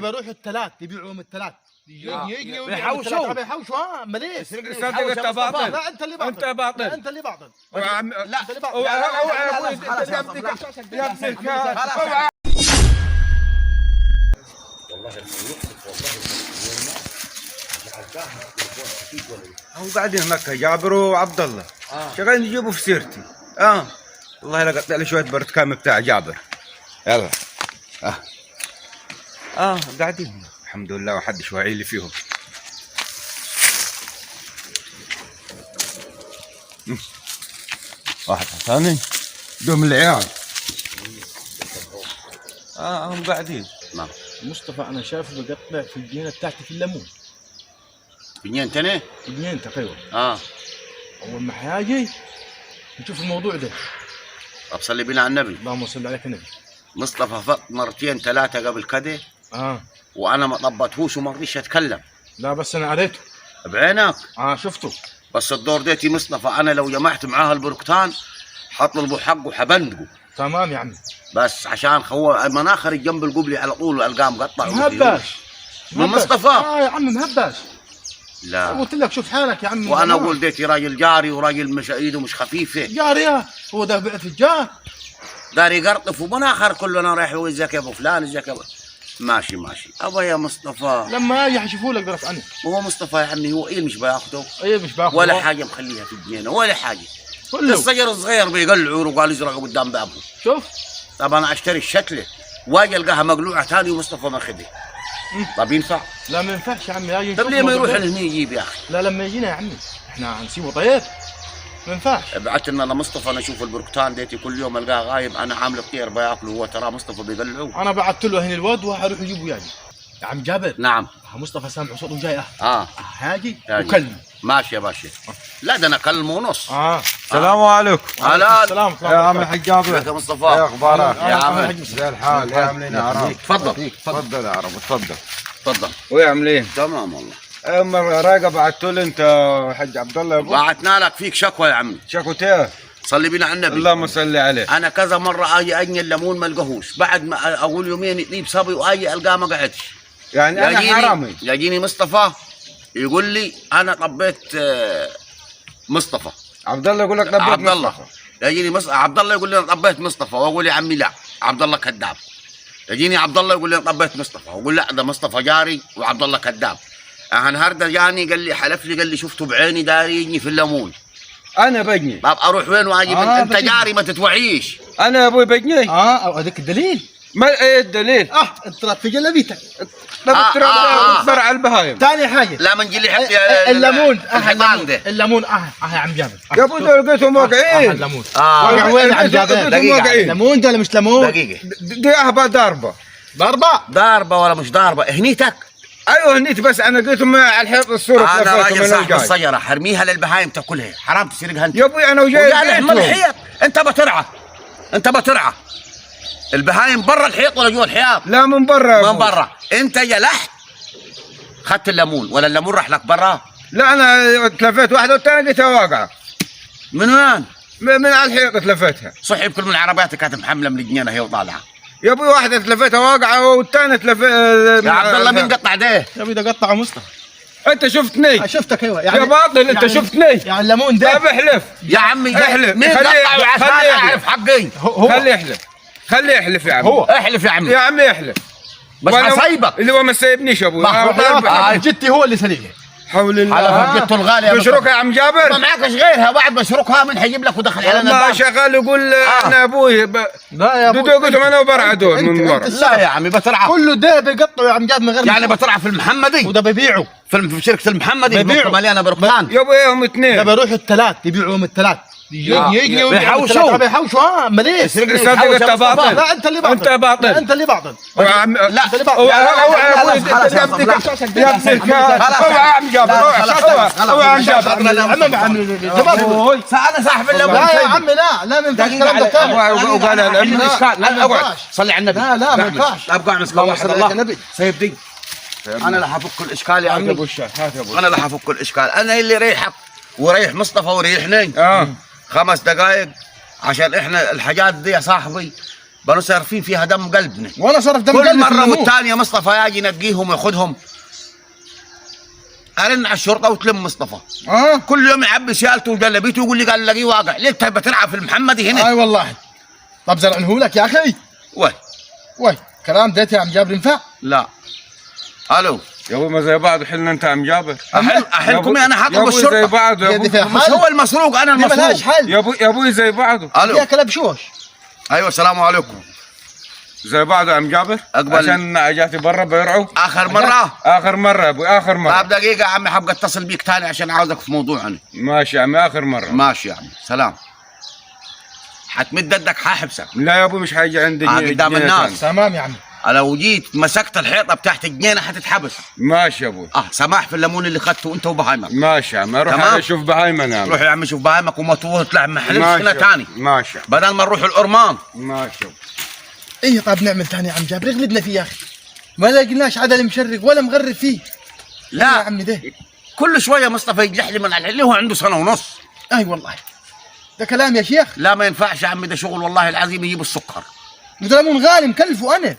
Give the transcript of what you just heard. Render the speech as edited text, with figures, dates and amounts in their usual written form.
بروح الثلاث يبيعوهم الثلاث بيحوشوا مليش صدق انت باطل. لا انت اللي باطل. انت باطل. انت اللي باطل. لا انت اللي باطل. اوعى يا ابوي يا ابنك والله هو قاعدين هناك جابر وعبد الله شغالين يجيبوا في سيرتي. والله لا قطع لي شويه برتكام بتاع جابر. يلا قاعدين الحمد لله وحدش واعي لي فيهم. واحد ثاني دوم العيال. هم قاعدين. نعم مصطفى انا شايفه بقطع في الجنينه بتاعتي في الليمون. بنين تاني؟ في جنينتك ايوه. اول ما حيجي نشوف الموضوع ده. طب صلي بنا على النبي. اللهم صل عليك النبي. مصطفى فط مرتين ثلاثه قبل كده وانا ما طبتهوش وما رضيش اتكلم. لا بس انا قريته بعينك. شفته. بس الدور ديتي مصطفى انا لو جمعت معاه البركتان حطلبوا حقه حبندقه. تمام يا عمي. بس عشان هو المناخر جنب القبلي على طول القاه مقطع. مهباش من مصطفى. يا عمي مهباش. لا قلت لك شوف حالك يا عمي. وانا اقول ديتي راجل جاري وراجل مش ايده مش خفيفه. جاري هو ده بيع تجار. داري يقرطف ومناخر كلنا رايح يقول ازيك يا ابو فلان ازيك يا ابو. ماشي ابا يا مصطفى لما اجي حشوفوا لك ضرب عنه. وهو مصطفى يا عمي هو مش بياخده. مش باخده ولا حاجه مخليها في الجنينه ولا حاجه. كله الصغير الصغير بيقلعوا وقال يزرعوا قدام بابه. شوف طب انا اشتري الشتله واجي القاها مقلوعه ثاني ومصطفى ماخذها. طب ينفع؟ لا ما ينفعش يا عمي. طب ليه ما يروح لهني يجيب يا اخي؟ لا لما يجينا يا عمي احنا هنسيبه طيب. ما ينفعش. ابعت لنا لمصطفى انا اشوف البركتان ديتي كل يوم القاه غايب انا عامل فطير بياكله هو ترى مصطفى بيقلعوه. انا بعثت له هنا الواد وحروح يجيبه وياي. يا عم جابر. نعم. مصطفى سامع صوته جاي هاجي وكلمه. ماشي يا باشا. لا ده انا كلمه ونص. السلام عليكم. هلا. السلام يا عم الحاج جابر. ازيك يا مصطفى؟ يا اخبارك؟ يا عم زي الحال. يا عملين يا عرب. تفضل يا عرب تفضل. تفضل. ويا عملين؟ تمام والله. مرة رايقة بعثتوا لي انت حج عبد الله يا ابو. بعثنا لك فيك شكوى يا عمي. شكوتيه؟ صلي بينا على النبي. اللهم صل عليه. انا كذا مرة اجي اجني الليمون ما القاهوش بعد ما اقول يومين يطيب صبي واجي القاه ما قعدش. يعني انا حرامي. يجيني مصطفى يقول لي انا طبيت مصطفى. عبد الله يقول لك طبيت عبد الله. مصطفى. يجيني عبد الله يقول لي انا طبيت مصطفى واقول يا عمي لا عبد الله كذاب. يجيني عبد الله يقول لي انا طبيت مصطفى واقول لا ده مصطفى جاري وعبد الله كذاب. النهارده جاني قال لي حلف لي قال لي شفته بعيني داري يجني في الليمون. انا بجني. طب اروح وين واجي انت جاري ما تتوعيش. انا يا ابوي بجني. هذاك الدليل. ما ايه الدليل؟ انت في جلبيتك. برع البهايم. ثاني حاجه لا من جي لي حتى الليمون. الليمون يا عم جابر. يا ابوي لقيتهم واقعين. الليمون واقع وين يا عم جابر؟ دقيقة. ليمون ده ولا مش ليمون؟ دقيقة. دي اهبه ضربه. ضربة ولا مش ضربة هنيتك؟ ايوه هنيت بس انا لقيتهم على الحيط الصوره. هذا راجل صاحب الشجرة حرميها للبهايم تاكلها حرام تسرقها انت. يا ابوي انا وجاي من الحيط انت بترعى البهايم برا الحيط ولا جوا الحيط؟ لا من برا. من برا. انت جلحت خدت الليمون ولا الليمون راح لك برا؟ لا انا تلفيت واحده والثانيه لقيتها واقعه. من وين؟ من على الحيط تلفيتها. صحي بكل من العربيات كانت محمله من الجنينه هي وطالعه. يا ابوي واحده تلفيتها واقعه والثانيه يا عبد الله مين قطع ده؟ يا ابوي ده قطع مصطفى. انت شفتني. شفتك ايوه يا باطل انت شفتني. يعني الليمون ده. طيب احلف يا عمي احلف. مين قطع عشان اعرف حقي؟ خليه يحلف يا عمي. هو احلف يا عمي. يا عمي احلف. بس حسيبك اللي هو ما سايبنيش يا ابوي. جدي هو اللي سليقه. حول الله. على فقدته الغاليه. بشركها يا عم جابر. ما معكش غيرها بعد بشركها من حيجيب لك ودخل علينا. ما شغال يقول انا ابوي. لا يا ابوي. قلتهم انا وبرع دول من ورا. لا يا عمي بترعى. كله ده بيقطعوا يا عم جاب من غير يعني بترعى في المحمدي. وده بيبيعوا في شركه المحمدي بيبيعوا مليانه بركان. يا ابوي هم اثنين. ده بيروح الثلاث يبيعوهم الثلاث. بيحوشوا مليش. صدق انت باطل. لا انت اللي باطل. انت باطل. انت اللي باطل. لا انت اللي باطل. اوعى يا ابوي يا ابنك اوعى يا عم جابر. اوعى يا عم جابر. انا صاحب الليمون. لا يا عم لا ما ينفعش الكلام ده ثاني. وقال لا اقعد صلي على النبي. لا ما ينفعش. ابقى اعمل صلاه على الله. سيب دي. انا اللي حفك الاشكال يا عمي. انا اللي حفك الاشكال. انا اللي ريحك وريح مصطفى وريحني. 5 دقائق عشان احنا الحاجات دي يا صاحبي بنو صارفين فيها دم قلبنا. وانا صرف دم كل قلبي مره في والثانيه مصطفى يجي ينقيهم وياخذهم. ارن على الشرطه وتلم مصطفى. كل يوم يعبي سيالته وجلبيته ويقول لي قال لقيه واقع. ليه تبى تلعب في المحمدي هنا؟ اي والله. طب زرعنه لك يا اخي. وي كلام ديت يا عم جابر ينفع؟ لا. الو يا ابوي ما زي بعض، حلنا انت عم جابر. احلكم انا حاطب يا ابوي زي الشرطه. بعض يا ابوي. مش هو المسروق انا المسروق. ملهاش حل. يا ابوي زي بعضه. الو يا كلبشوش. ايوه السلام عليكم. زي بعض يا عم جابر. أقبل. عشان اجاتي برا بيرعوا. اخر مره. اخر مره يا ابوي، اخر مره. طب دقيقه يا عمي حابقى اتصل بيك ثاني عشان عاوزك في موضوع انا. ماشي يا عمي، اخر مره. ماشي يا عمي، سلام. حتمد يدك حاحبسك. لا يا ابوي مش حيجي عندي قدام الناس. تمام يا عمي. لو جيت مسكت الحيطه بتاعت الجنينه حتتحبس. ماشي يا ابوي. سماح في الليمون اللي اخذته انت وبهايمك. ماشي يا عم، اروح تمام. اشوف بهايمن يا عم. روح يا عمي شوف بهايمك وما تطلع محلش هنا ثاني. ماشي بدل ما نروح الأرمان. ماشي. ايه طب نعمل ثاني يا عم جابر، اغلبنا فيه يا اخي. ما لقيناش عدل مشرق ولا مغرب فيه. لا يا عمي ده كل شويه مصطفى يجلح لي من اللي هو عنده سنه ونص. اي والله. ده كلام يا شيخ. لا ما ينفعش يا عمي، ده شغل والله العظيم يجيب السكر. ليمون غالي مكلفه انا.